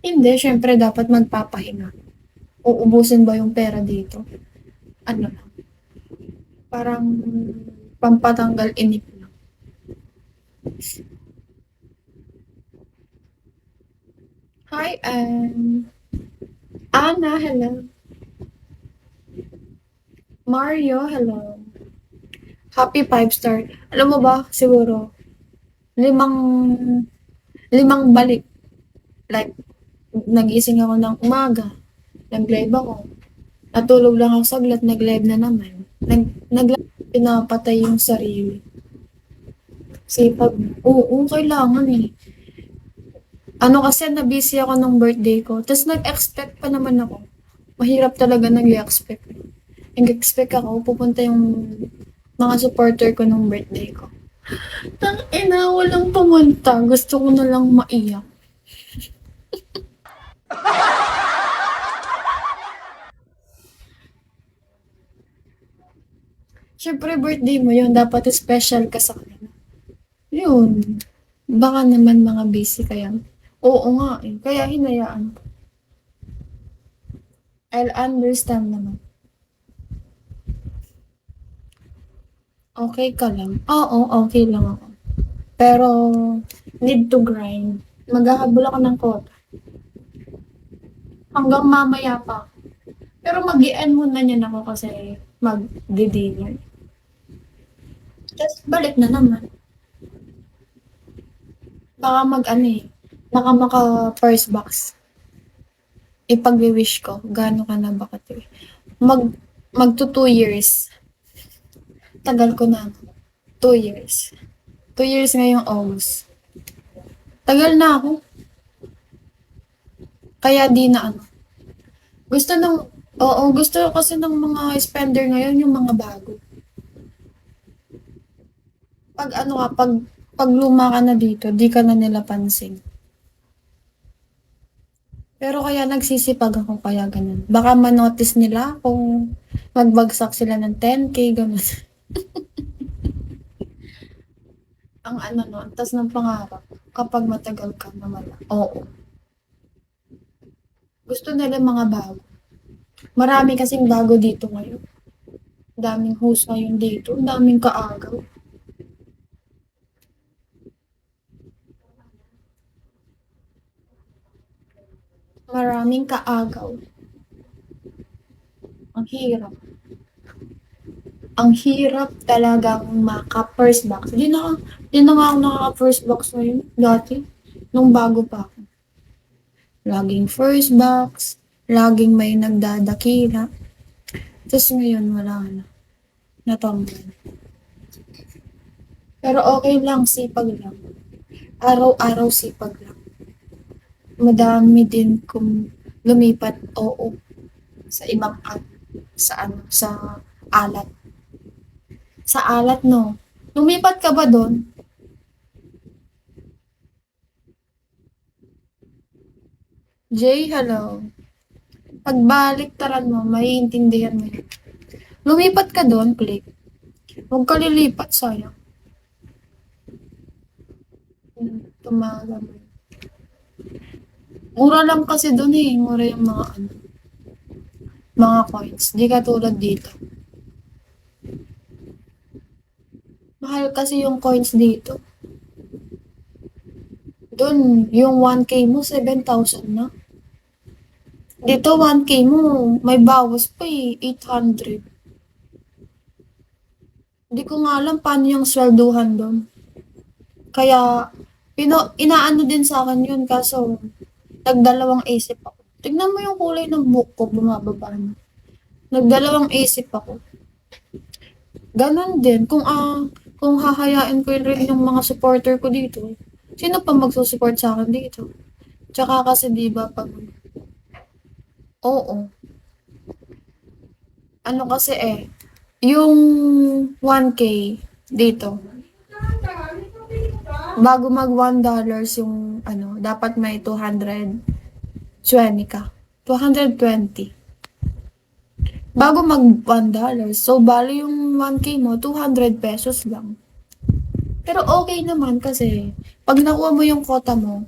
Hindi, siyempre dapat magpapahinga. Uubusin ba yung pera dito? Ano lang, parang pampatanggal inip lang. Hi, Anna, hello. Mario, hello. Happy 5 star. Alam mo ba, siguro, limang, limang balik. Like, nagising ako ng umaga, nag-live ako. Natulog lang ako saglit, nag-live na naman. Nag-live, pinapatay yung sarili. Sipag, oo, kailangan eh. Ano kasi, na-busy ako nung birthday ko. Tapos nag-expect pa naman ako. Mahirap talaga nag-expect. Nag-expect ako, pupunta yung mga supporter ko nung birthday ko. Ina, walang pumunta. Gusto ko na lang maiyak. Siyempre, birthday mo yun. Dapat special ka sa kanila. Yun. Baka naman mga busy kaya. Oo nga eh. Kaya hinayaan ko. I'll understand naman. Okay ka lang? Oo, okay lang ako. Pero, need to grind. Maghahabol ako ng quota. Hanggang mamaya pa. Pero mag-i-end muna niyan ako kasi mag-dinner. Tapos balik na naman. Baka mag-ano eh. Baka maka first box. Ipag-wish ko. Gaano ka na ba kati? Magto 2 years. Tagal ko na. 2 years. 2 years ngayong August. Tagal na ako. Kaya di na ano. Gusto ng, oo, gusto kasi ng mga spender ngayon yung mga bago. Pag ano ka, pag luma ka na dito, di ka na nila pansin. Pero kaya nagsisipag ako kaya ganun. Baka manotice nila kung magbagsak sila ng 10K, ganun. Ang ano no, ang tas ng pangarap kapag matagal ka na wala. Oo. Gusto nila mga bago. Marami kasing bago dito ngayon. Daming host ngayon dito. Daming kaagaw. Maraming kaagaw. Ang hirap. Ang hirap talagang maka-first box. Di na nga ako nakaka-first box ngayon. Dati. Nung bago pa ako. Laging first box. Laging may nagdadakila. Tapos ngayon wala na. Natanggal. Pero okay lang. Sipag lang. Araw-araw sipag lang. Madami din kung lumipat. Oo. Sa ibang sa ano, sa alat. Sa alat, no? Lumipat ka ba doon? Jay, hello. Pagbaliktaran mo, maiintindihan mo yun. Lumipat ka doon, click. Huwag ka lilipat, sayang. Tumaga mo. Mura lang kasi doon eh. Mura yung mga ano, mga coins. Di ka tulad dito. Mahal kasi yung coins dito. Doon, yung 1K mo, 7,000 na. Dito, 1K mo, may bawas pa eh, 800. Hindi ko nga alam paano yung swelduhan doon. Kaya, inaano din sa akin yun, kaso, nagdalawang isip ako. Tignan mo yung kulay ng book ko, bumababa na. Nagdalawang isip ako. Ganon din, kung hahayain ko rin yung mga supporter ko dito, sino pa magsusupport sa akin dito? Tsaka kasi di ba pag, oo, ano kasi eh, yung 1K dito, bago mag $1 yung ano, dapat may 220 ka. 220. Bago mag $1. So, bali yung 1K mo, 200 pesos lang. Pero okay naman kasi, pag nakuha mo yung quota mo,